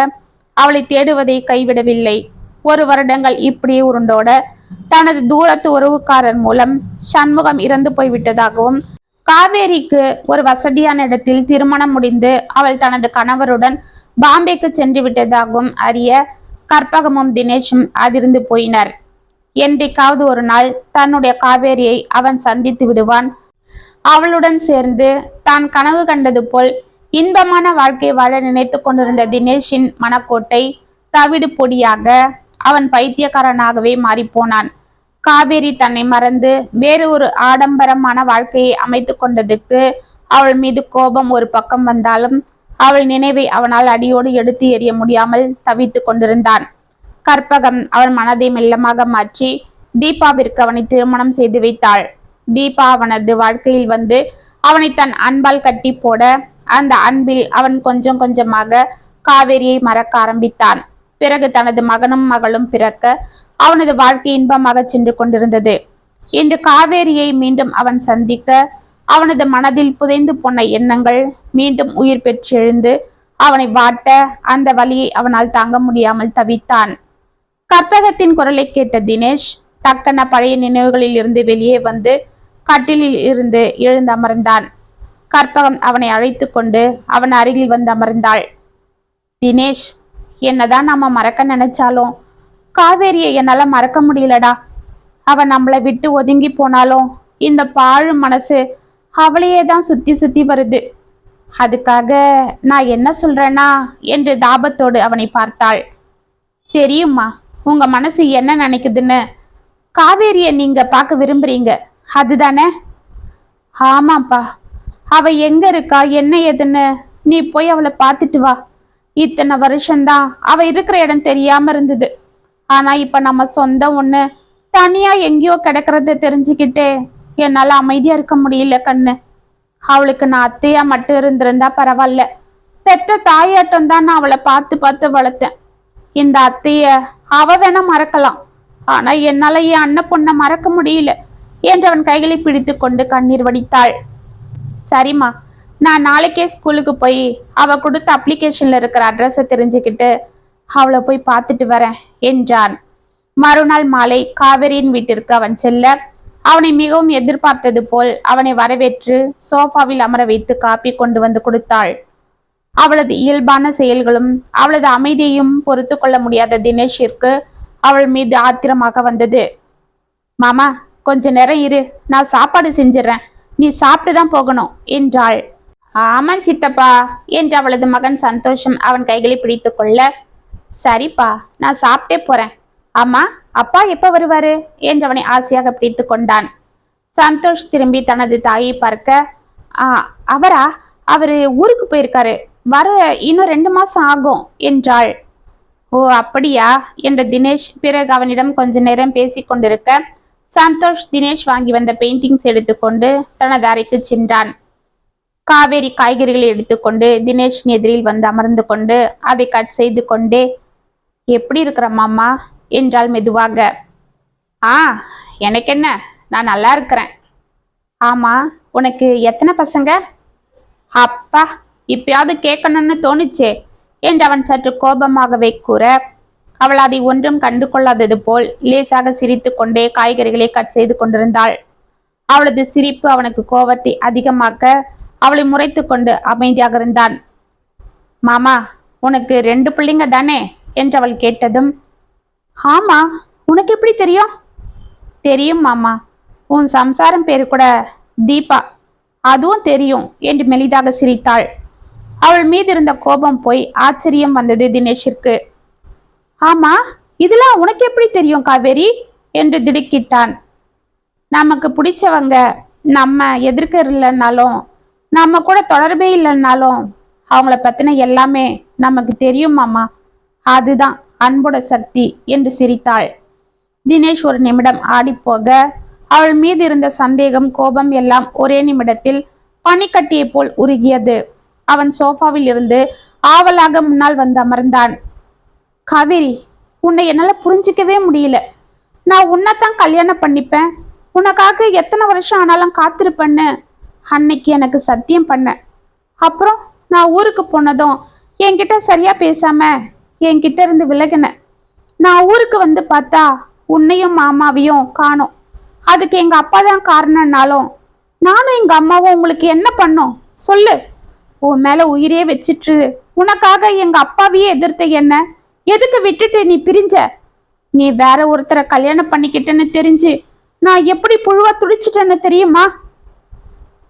அவளை தேடுவதை கைவிடவில்லை. ஒரு வருடங்கள் இப்படியே உருண்டோட தனது தூரத்து உறவுக்காரர் மூலம் சண்முகம் இறந்து போய்விட்டதாகவும் காவேரிக்கு ஒரு வசதியான இடத்தில் திருமணம் முடிந்து அவள் தனது கணவருடன் பாம்பேக்கு சென்று விட்டதாகவும் அறிய கற்பகமும் தினேஷும் அதிர்ந்து போயினர். என்றைக்காவது ஒரு நாள் தன்னுடைய காவேரியை அவன் சந்தித்து விடுவான். அவளுடன் சேர்ந்து தான் கனவு கண்டது போல் இன்பமான வாழ்க்கை வாழ நினைத்து கொண்டிருந்த தினேஷின் மனக்கோட்டை தவிடு பொடியாக அவன் பைத்தியக்காரனாகவே மாறிப்போனான். காவேரி தன்னை மறந்து வேறு ஒரு ஆடம்பரமான வாழ்க்கையை அமைத்து கொண்டதுக்கு அவள் மீது கோபம் ஒரு பக்கம் வந்தாலும் அவள் நினைவை அவனால் அடியோடு எடுத்து எறிய முடியாமல் தவித்து கொண்டிருந்தான். கற்பகம் அவன் மனதை மெல்லமாக மாற்றி தீபாவிற்கு அவனை திருமணம் செய்து வைத்தாள். தீபா அவனது வாழ்க்கையில் வந்து அவனை தன் அன்பால் கட்டி போட அந்த அன்பில் அவன் கொஞ்சம் கொஞ்சமாக காவேரியை மறக்க ஆரம்பித்தான். பிறகு தனது மகனும் மகளும் பிறக்க அவனது வாழ்க்கை இன்பமாக சென்று கொண்டிருந்தது. இன்று காவேரியை மீண்டும் அவன் சந்திக்க அவனது மனதில் புதைந்து போன எண்ணங்கள் மீண்டும் உயிர் பெற்றெழுந்து அவனை வாட்ட அந்த வலியை அவனால் தாங்க முடியாமல் தவித்தான். கற்பகத்தின் குரலை கேட்ட தினேஷ் டக்கன பழைய நினைவுகளில் இருந்து வெளியே வந்து கட்டிலில் இருந்து எழுந்தமர்ந்தான். கற்பகம் அவனை அழைத்து கொண்டு அவன் அருகில் வந்து அமர்ந்தாள். தினேஷ், என்னதான் நாம மறக்க நினைச்சாலும் காவேரியை என்னால மறக்க முடியலடா. அவன் நம்மளை விட்டு ஒதுங்கி போனாலும் இந்த பாழ் மனசு அவளையே தான் சுத்தி சுத்தி வருது. அதுக்காக நான் என்ன சொல்றேன்னா என்று தாபத்தோடு அவனை பார்த்தாள். தெரியுமா உங்க மனசு என்ன நினைக்குதுன்னு? காவேரிய நீங்க பார்க்க விரும்புறீங்க அதுதானே? ஆமாப்பா, அவ எங்க இருக்கா என்ன ஏதுன்னு நீ போய் அவளை பார்த்துட்டு வா. இத்தனை வருஷம்தான் அவ இருக்கிற இடம் தெரியாம இருந்தது. ஆனா இப்ப நம்ம சொந்தம் ஒண்ணு தனியா எங்கேயோ கிடக்கிறத தெரிஞ்சுக்கிட்டே என்னால அமைதியா இருக்க முடியல கண்ணு. அவளுக்கு நான் அத்தையா மட்டும் இருந்திருந்தா பரவாயில்ல. பெற்ற தாயாட்டம் தான் நான் அவளை பார்த்து பார்த்து வளர்த்தேன். இந்த அத்தைய அவ வேணா மறக்கலாம், ஆனா என்னால என் அண்ணன் பொண்ணை மறக்க முடியல என்று அவன் கைகளை பிடித்து கொண்டு கண்ணீர் வடித்தாள். சரிம்மா, நான் நாளைக்கே ஸ்கூலுக்கு போய் அவ கொடுத்த அப்ளிகேஷன்ல இருக்கிற அட்ரஸை தெரிஞ்சுக்கிட்டு அவளை போய் பார்த்துட்டு வரேன் என்றான். மறுநாள் மாலை காவேரியின் வீட்டிற்கு அவன் செல்ல அவனை மிகவும் எதிர்பார்த்தது போல் அவனை வரவேற்று சோஃபாவில் அமர வைத்து காப்பி கொண்டு வந்து கொடுத்தாள். அவளது இயல்பான செயல்களும் அவளது அமைதியையும் பொறுத்து கொள்ள முடியாத தினேஷிற்கு அவள் மீது ஆத்திரமாக வந்தது. மாமா, கொஞ்ச நேரம் இரு, நான் சாப்பாடு செஞ்சிடறேன், நீ சாப்பிட்டுதான் போகணும் என்றாள். ஆமாம் சித்தப்பா என்று அவளது மகன் சந்தோஷம் அவன் கைகளை பிடித்து கொள்ள, சரிப்பா நான் சாப்பிட்டே போறேன். அம்மா, அப்பா எப்ப வருவாரு என்று அவனை ஆசையாக பிடித்து கொண்டான். சந்தோஷ் திரும்பி தனது தாயை பார்க்க, அவரா, அவரு ஊருக்கு போயிருக்காரு, வர இன்னும் 2 மாசம் ஆகும் என்றாள். ஓ அப்படியா என்ற தினேஷ் பிறகு அவனிடம் கொஞ்ச நேரம் பேசி கொண்டிருக்க சந்தோஷ் தினேஷ் வாங்கி வந்த பெயிண்டிங்ஸ் எடுத்துக்கொண்டு தனது அறைக்கு சென்றான். காவேரி காய்கறிகளை எடுத்துக்கொண்டு தினேஷ் எதிரில் வந்து அமர்ந்து கொண்டு அதை கட் செய்து கொண்டே, எப்படி இருக்கிற மாமா என்றாள் மெதுவாக. எனக்கு என்ன, நான் நல்லா இருக்கிறேன். ஆமா, உனக்கு எத்தனை பசங்க? அப்பா, இப்பயாவது கேட்கணும்னு தோணுச்சே என்று அவன் சற்று கோபமாகவே கூற அவள் அதை ஒன்றும் கண்டு கொள்ளாதது போல் லேசாக சிரித்து கொண்டே காய்கறிகளை கட் செய்து கொண்டிருந்தாள். அவளது சிரிப்பு அவனுக்கு கோபத்தை அதிகமாக்க அவளை முறைத்து கொண்டு அமைதியாக இருந்தான். மாமா, உனக்கு 2 பிள்ளைங்க தானே என்று அவள் கேட்டதும், ஆமா, உனக்கு எப்படி தெரியும்? தெரியும் மாமா, உன் சம்சாரம் பேரு கூட தீபா, அதுவும் தெரியும் என்று மெலிதாக சிரித்தாள். அவள் மீது இருந்த கோபம் போய் ஆச்சரியம் வந்தது தினேஷிற்கு. ஆமா, இதெல்லாம் உனக்கு எப்படி தெரியும் காவேரி என்று திடுக்கிட்டான். நமக்கு பிடிச்சவங்க நம்ம எதிர்க்க இல்லைன்னாலும், நம்ம கூட தொடர்பே இல்லைன்னாலும் அவங்கள பத்தின எல்லாமே நமக்கு தெரியும் மாமா. அதுதான் அன்போட சக்தி என்று சிரித்தாள். தினேஷ் ஒரு நிமிடம் ஆடிப்போக அவள் மீது இருந்த சந்தேகம், கோபம் எல்லாம் ஒரே நிமிடத்தில் பனிக்கட்டியை போல் உருகியது. அவன் சோஃபாவில் இருந்து ஆவலாக முன்னால் வந்து அமர்ந்தான். காவேரி, உன்னை என்னால புரிஞ்சிக்கவே முடியல. நான் உன்னைத்தான் கல்யாணம் பண்ணிப்பேன், உனக்காக எத்தனை வருஷம் ஆனாலும் காத்திருப்பேன்னு அன்னைக்கு எனக்கு சத்தியம் பண்ண. அப்புறம் நான் ஊருக்கு போனதும் என்கிட்ட சரியா பேசாம என்கிட்ட இருந்து விலகின. நான் ஊருக்கு வந்து பார்த்தா உன்னையும் மாமாவையும் காணோம். அதுக்கு எங்க அப்பா தான் காரணம்னாலும் நானும் எங்க அம்மாவும் உங்களுக்கு என்ன பண்ணோம் சொல்லு? உன் மேல உயிரே வச்சிட்டு உனக்காக எங்க அப்பாவையே எதிர்த்த என்ன எதுக்கு விட்டுட்டு நீ பிரிஞ்ச? நீ வேற ஒருத்தரை கல்யாணம் பண்ணிக்கிட்டேன்னு தெரிஞ்சு நான் எப்படி புழுவா துடிச்சிட்டேன்னு தெரியுமா?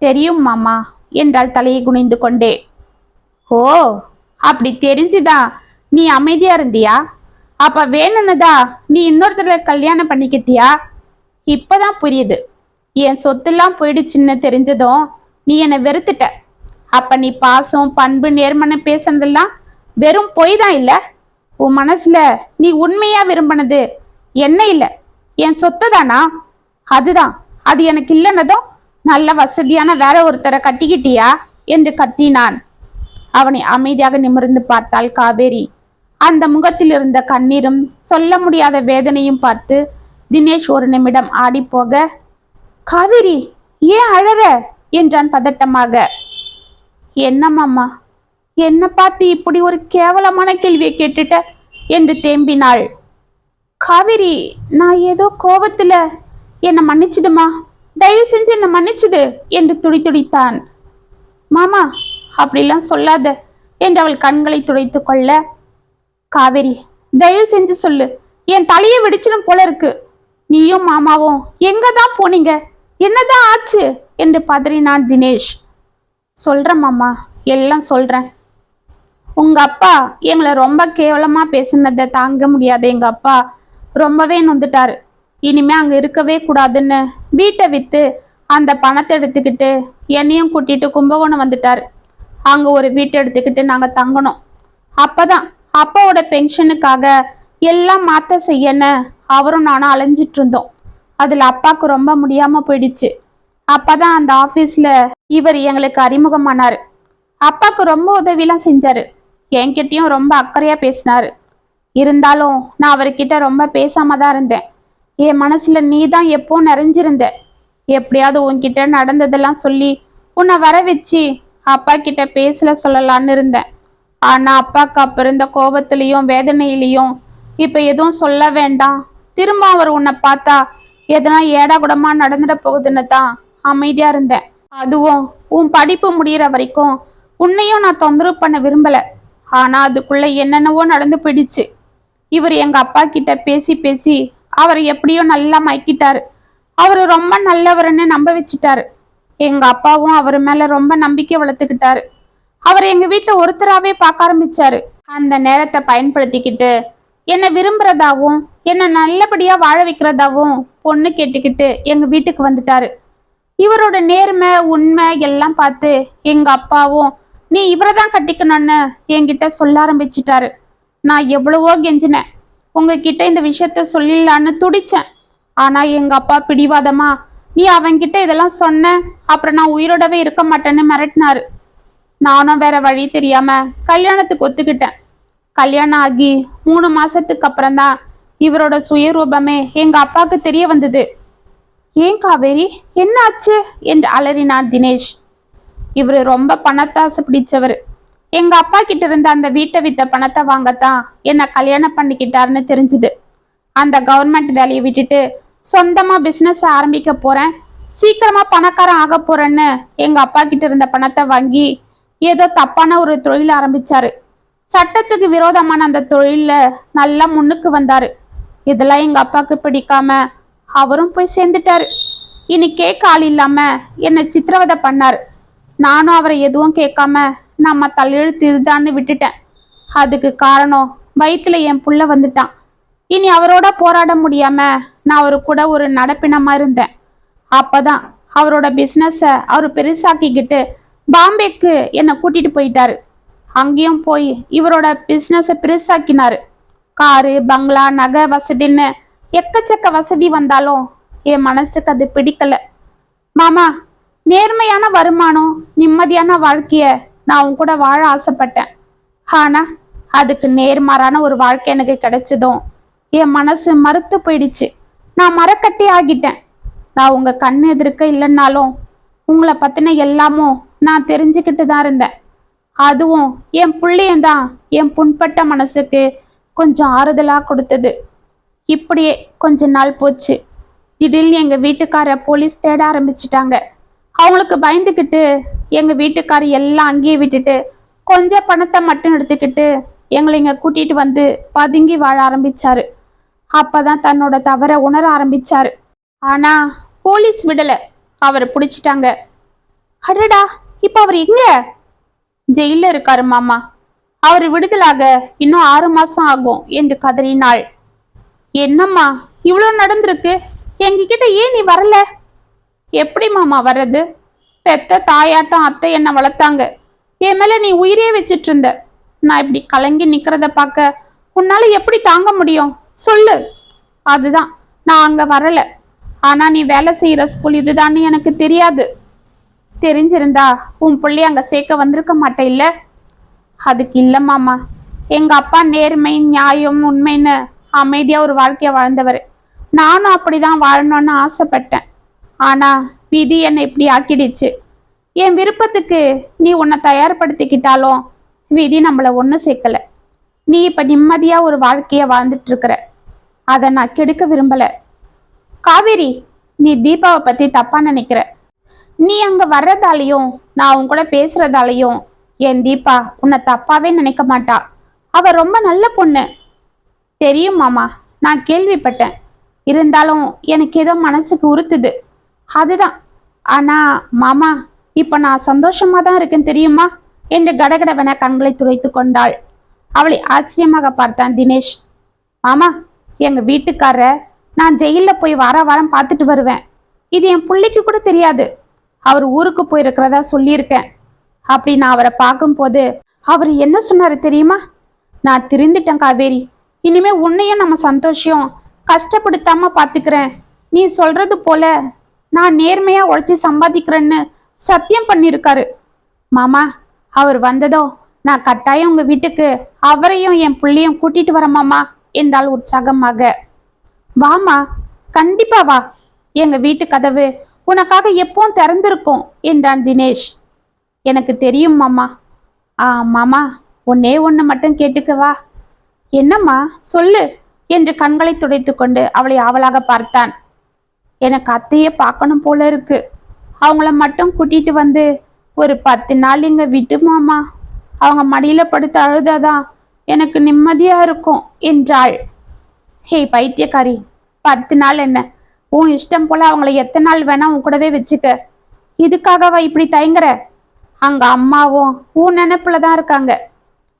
தெரியும் மாமா என்றால் தலையை குனிந்து கொண்டே. ஓ, அப்படி தெரிஞ்சுதான் நீ அமைதியா இருந்தியா? அப்ப வேணும்னுதா நீ இன்னொருத்தர கல்யாணம் பண்ணிக்கிட்டியா? இப்பதான் புரியுது. என் சொத்தெல்லாம் போயிடுச்சுன்னு தெரிஞ்சதும் நீ என்னை வெறுத்துட்ட. அப்ப நீ பாசம், பண்பு, நேர்மனை பேசுனதெல்லாம் வெறும் பொய் தான் இல்ல? உன் மனசுல நீ உண்மையா விரும்பினது என்ன இல்ல, என் சொத்து தானா? அதுதான். அது எனக்கு இல்லைன்னதும் நல்ல வசதியான வேற ஒருத்தரை கட்டிக்கிட்டியா என்று கத்தினான். அவனை அமைதியாக நிமிர்ந்து பார்த்தாள் காவேரி. அந்த முகத்தில் இருந்த கண்ணீரும் சொல்ல முடியாத வேதனையும் பார்த்து தினேஷ் ஒரு நிமிடம் ஆடி போக, காவேரி ஏன் அழற என்றான் பதட்டமாக. என்னம்மாம்மா, என்ன பார்த்து இப்படி ஒரு கேவலமான கேள்வியை கேட்டுட்ட என்று தேம்பினாள். காவேரி, நான் ஏதோ கோபத்துல என்னை மன்னிச்சிடுமா, தயவு செஞ்சு என்னை மன்னிச்சிடு என்று துடித்தான். மாமா, அப்படிலாம் சொல்லாத என்று அவள் கண்களை துடைத்து கொள்ள, காவேரி தயவு செஞ்சு சொல்லு, என் தலையை வெடிச்சிடும் போல இருக்கு. நீயும் மாமாவும் எங்கதான் போனீங்க, என்னதான் ஆச்சு என்று பதறினான் தினேஷ். சொல்றேன் மாமா, எல்லாம் சொல்றேன். உங்க அப்பா எங்களை ரொம்ப கேவலமா பேசினதை தாங்க முடியாத எங்க அப்பா ரொம்பவே நொந்துட்டாரு. இனிமே அங்க இருக்கவே கூடாதுன்னு வீட்டை வித்து அந்த பணத்தை எடுத்துக்கிட்டு என்னையும் கூட்டிட்டு கும்பகோணம் வந்துட்டாரு. அங்க ஒரு வீட்டை எடுத்துக்கிட்டு நாங்க தங்கணும். அப்பதான் அப்பாவோட பென்ஷனுக்காக எல்லாம் மாத்த செய்யன்னு அவரும் நானும் அலைஞ்சிட்டு இருந்தோம். அதுல அப்பாவுக்கு ரொம்ப முடியாம போயிடுச்சு. அப்பதான் அந்த ஆபீஸ்ல இவர் எங்களுக்கு அறிமுகமானாரு. அப்பாவுக்கு ரொம்ப உதவிலாம் செஞ்சாரு. என்கிட்டயும் ரொம்ப அக்கறையா பேசினாரு. இருந்தாலும் நான் அவர்கிட்ட ரொம்ப பேசாம தான் இருந்தேன். என் மனசுல நீ தான் எப்போ நிறைஞ்சிருந்த. எப்படியாவது உன்கிட்ட நடந்ததெல்லாம் சொல்லி உன்னை வர வச்சு அப்பா கிட்ட பேசல சொல்லலான்னு இருந்தேன். ஆனா அப்பாக்கு அப்ப இருந்த கோபத்திலையும் வேதனையிலையும் இப்ப எதுவும் சொல்ல வேண்டாம், திரும்ப அவர் உன்னை பார்த்தா எதனா ஏடா கூடமா நடந்துட போகுதுன்னு தான் அமைதியா இருந்தேன். அதுவும் உன் படிப்பு முடிகிற வரைக்கும் உன்னையும் நான் தொந்தரவு பண்ண விரும்பல. ஆனா அதுக்குள்ள என்னென்னவோ நடந்து போயிடுச்சு. இவர் எங்க அப்பா கிட்ட பேசி பேசி அவரை எப்படியோ நல்லா மயக்கிட்டாரு. அவரு ரொம்ப நல்லவர்னு நம்ப வச்சுட்டாரு. எங்க அப்பாவும் அவர் மேல ரொம்ப நம்பிக்கை வளர்த்துக்கிட்டாரு. அவர் எங்க வீட்டுல ஒருத்தராவே பார்க்க ஆரம்பிச்சாரு. அந்த நேரத்தை பயன்படுத்திக்கிட்டு என்னை விரும்புறதாவும் என்னை நல்லபடியா வாழ வைக்கிறதாவும் பொண்ணு கேட்டுக்கிட்டு எங்க வீட்டுக்கு வந்துட்டாரு. இவரோட நேர்மை உண்மை எல்லாம் பார்த்து எங்க அப்பாவும் நீ இவரை தான் கட்டிக்கணும்னு என்கிட்ட சொல்ல ஆரம்பிச்சிட்டாரு. நான் எவ்வளவோ கெஞ்சினேன், உங்ககிட்ட இந்த விஷயத்த சொல்லிடலான்னு துடிச்சேன். ஆனா எங்க அப்பா பிடிவாதமா நீ அவன்கிட்ட இதெல்லாம் சொன்ன அப்புறம் நான் உயிரோடவே இருக்க மாட்டேன்னு மிரட்டினாரு. நானும் வேற வழி தெரியாம கல்யாணத்துக்கு ஒத்துக்கிட்டேன். கல்யாணம் ஆகி 3 மாசத்துக்கு அப்புறம்தான் இவரோட சுயரூபமே எங்க அப்பாவுக்கு தெரிய வந்தது. ஏன் காவேரி, என்ன ஆச்சு என்று அலறினார் தினேஷ். இவரு ரொம்ப பணத்தாசை பிடிச்சவர். எங்க அப்பா கிட்ட இருந்த அந்த வீட்டை வித்த பணத்தை வாங்கத்தான் என்ன கல்யாணம் பண்ணிக்கிட்டாருன்னு தெரிஞ்சுது. அந்த கவர்மெண்ட் வேலையை விட்டுட்டு சொந்தமா பிசினஸ் ஆரம்பிக்க போறேன், சீக்கிரமா பணக்காரன் ஆக போறேன்னு எங்க அப்பா கிட்ட இருந்த பணத்தை வாங்கி ஏதோ தப்பான ஒரு தொழில் ஆரம்பிச்சாரு. சட்டத்துக்கு விரோதமான அந்த தொழில நல்லா முன்னுக்கு வந்தாரு. இதெல்லாம் எங்க அப்பாவுக்கு பிடிக்காம அவரும் போய் சேர்ந்துட்டாரு. இனி கேட்க ஆள் இல்லாம என்னை சித்திரவதை பண்ணாரு. நானும் அவரை எதுவும் கேட்காம நம்ம தலையெழுத்து இதுதான்னு விட்டுட்டேன். அதுக்கு காரணம் வயிற்றுல என் புள்ள வந்துட்டான். இனி அவரோட போராட முடியாம நான் அவரு கூட ஒரு நடப்பினமா இருந்தேன். அப்பதான் அவரோட பிசினஸ அவர் பெருசாக்கிக்கிட்டு பாம்பேக்கு என்னை கூட்டிட்டு போயிட்டாரு. அங்கேயும் போய் இவரோட பிசினஸ பெருசாக்கினாரு. காரு, பங்களா, நகை வசதின்னு எக்கச்சக்க வசதி வந்தாலும் என் மனசுக்கு அது பிடிக்கல. மாமா, நேர்மையான வருமானம், நிம்மதியான வாழ்க்கைய நான் உன் கூட வாழ ஆசைப்பட்டேன். ஆனா அதுக்கு நேர்மாறான ஒரு வாழ்க்கை எனக்கு கிடைச்சதும் என் மனசு மறுத்து போயிடுச்சு. நான் மரக்கட்டி ஆகிட்டேன். நான் உங்க கண்ணு எதிர்க்க இல்லைன்னாலும் உங்களை பத்தின எல்லாமும் நான் தெரிஞ்சுக்கிட்டு தான் இருந்தேன். அதுவும் என் புள்ளையந்தான் என் புண்பட்ட மனசுக்கு கொஞ்சம் ஆறுதலா கொடுத்தது. இப்படியே கொஞ்ச நாள் போச்சு. திடீர்னு எங்க வீட்டுக்கார போலீஸ் தேட ஆரம்பிச்சிட்டாங்க. அவங்களுக்கு பயந்துக்கிட்டு எங்க வீட்டுக்காரர் எல்லாம் அங்கேயே விட்டுட்டு கொஞ்சம் பணத்தை மட்டும் எடுத்துக்கிட்டு எங்களை இங்க கூட்டிட்டு வந்து பதுங்கி வாழ ஆரம்பிச்சாரு. அப்பதான் தன்னோட தவற உணர ஆரம்பிச்சாரு. ஆனா போலீஸ் விடல, அவரை பிடிச்சிட்டாங்க. அடடா, இப்ப அவர் எங்க? ஜெயில இருக்காரு மாமா. அவர் விடுதலாக இன்னும் 6 மாசம் ஆகும் என்று கதறினாள். என்னம்மா இவ்வளவு நடந்திருக்கு, எங்ககிட்ட ஏன் நீ வரல? எப்படி மாமா வர்றது? பெத்த தாயாட்டம் அத்தை என்ன வளர்த்தாங்க. என் மேல நீ உயிரே வச்சிட்டு இருந்த. நான் இப்படி கலங்கி நிக்கிறத பார்க்க உன்னால எப்படி தாங்க முடியும் சொல்லு. அதுதான் நான் அங்க வரல. ஆனா நீ வேலை செய்யற ஸ்கூல் இதுதான்னு எனக்கு தெரியாது. தெரிஞ்சிருந்தா உன் பிள்ளை அங்க சேர்க்க வந்திருக்க மாட்டே இல்ல? அதுக்கு இல்ல மாமா, எங்க அப்பா நேர்மை, நியாயம், உண்மைன்னு அமைதியா ஒரு வாழ்க்கைய வாழ்ந்தவர். நானும் அப்படிதான் வாழணும்னு ஆசைப்பட்டேன். ஆனா விதி என்னை இப்படி ஆக்கிடுச்சு. என் விருப்பத்துக்கு நீ உன்னை தயார்படுத்திக்கிட்டாலும் விதி நம்மள ஒண்ணு சேர்க்கல. நீ இப்ப நிம்மதியா ஒரு வாழ்க்கைய வாழ்ந்துட்டு இருக்கிற. அதை நான் கெடுக்க விரும்பல. காவேரி, நீ தீபாவை பத்தி தப்பா நினைக்கிற. நீ அங்க வர்றதாலையும் நான் உன் கூட பேசுறதாலையும் என் தீபா உன்னை தப்பாவே நினைக்க மாட்டா. அவ ரொம்ப நல்ல பொண்ணு. தெரியும் மாமா, நான் கேள்விப்பட்டேன். இருந்தாலும் எனக்கு ஏதோ மனசுக்கு உறுத்துது. அதுதான். ஆனா மாமா, இப்ப நான் சந்தோஷமா தான் இருக்கேன் தெரியுமா என்று கடகடவென கண்களை துடைத்து கொண்டாள். அவளை ஆச்சரியமாக பார்த்தான் தினேஷ். மாமா, எங்க வீட்டுக்காரர நான் ஜெயில போய் வாரம் பார்த்துட்டு வருவேன். இது என் பிள்ளைக்கு கூட தெரியாது. அவர் ஊருக்கு போயிருக்கிறதா சொல்லியிருக்கேன். அப்படி நான் அவரை பார்க்கும்போது அவர் என்ன சொன்னாரு தெரியுமா? நான் திருந்திட்டேன் காவேரி. இனிமே உன்னையும் நம்ம சந்தோஷம் கஷ்டப்படுத்தாம பாத்துக்கிறேன். நீ சொல்றது போல நான் நேர்மையா உழைச்சி சம்பாதிக்கிறேன்னு சத்தியம் பண்ணியிருக்காரு. மாமா, அவர் வந்ததோ நான் கட்டாயம் உங்க வீட்டுக்கு அவரையும் என் பிள்ளையும் கூட்டிட்டு வரேன் மாமா என்றாள் உற்சாகமாக. வாமா, கண்டிப்பா வா. எங்க வீட்டு கதவு உனக்காக எப்பவும் திறந்திருக்கும் என்றான் தினேஷ். எனக்கு தெரியும் மாமா. மாமா, ஒன்னே ஒண்ணு மட்டும் கேட்டுக்கவா? என்னம்மா சொல்லு என்று கண்களை துடைத்து கொண்டு அவளை ஆவலாக பார்த்தான். எனக்கு அத்தையே பார்க்கணும் போல இருக்கு. அவங்கள மட்டும் கூட்டிட்டு வந்து ஒரு 10 நாள் இங்க விட்டு மாமா. அவங்க மடியில படுத்து அழுதாதான் எனக்கு நிம்மதியா இருக்கும் என்றாள். ஹே பைத்தியக்காரி, 10 நாள் என்ன? உன் இஷ்டம் போல அவங்கள எத்தனை நாள் வேணா உன் கூடவே வச்சுக்க. இதுக்காகவா இப்படி தயங்குற? அங்க அம்மாவும் உன் நினைப்புலதான் இருக்காங்க.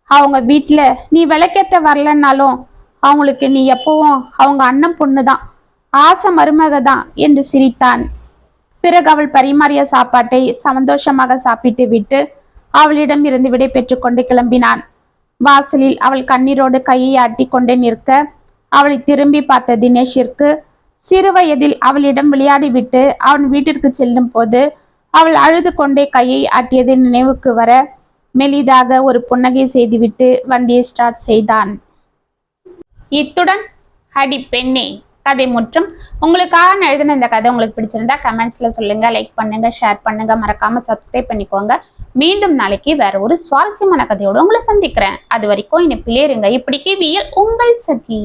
அவங்க வீட்டுல நீ விளக்கேத்த வரலன்னாலும் அவங்களுக்கு நீ எப்பவும் அவங்க அண்ணன் பொண்ணுதான், ஆசை மருமக தான் என்று சிரித்தான். பிறகு அவள் பரிமாறிய சாப்பாட்டை சந்தோஷமாக சாப்பிட்டு விட்டு அவளிடம் இருந்து விடை பெற்று கொண்டு கிளம்பினான். வாசலில் அவள் கண்ணீரோடு கையை ஆட்டி கொண்டே நிற்க அவளை திரும்பி பார்த்த தினேஷிற்கு சிறு வயதில் அவளிடம் விளையாடிவிட்டு அவன் வீட்டிற்கு செல்லும் போது அவள் அழுது கொண்டே கையை ஆட்டியது நினைவுக்கு வர மெலிதாக ஒரு புன்னகை செய்துவிட்டு வண்டியை ஸ்டார்ட் செய்தான். இத்துடன் அடி பெண்ணே கதை முற்றும். உங்களுக்காக நான் எழுதின இந்த கதை உங்களுக்கு பிடிச்சிருந்தா கமெண்ட்ஸ்ல சொல்லுங்க, லைக் பண்ணுங்க, ஷேர் பண்ணுங்க, மறக்காம சப்ஸ்கிரைப் பண்ணிக்கோங்க. மீண்டும் நாளைக்கு வேற ஒரு சுவாரஸ்யமான கதையோடு உங்களை சந்திக்கிறேன். அது வரைக்கும் என்னை பிள்ளைருங்க. இப்படிக்கு வியல் உங்கள் சகி.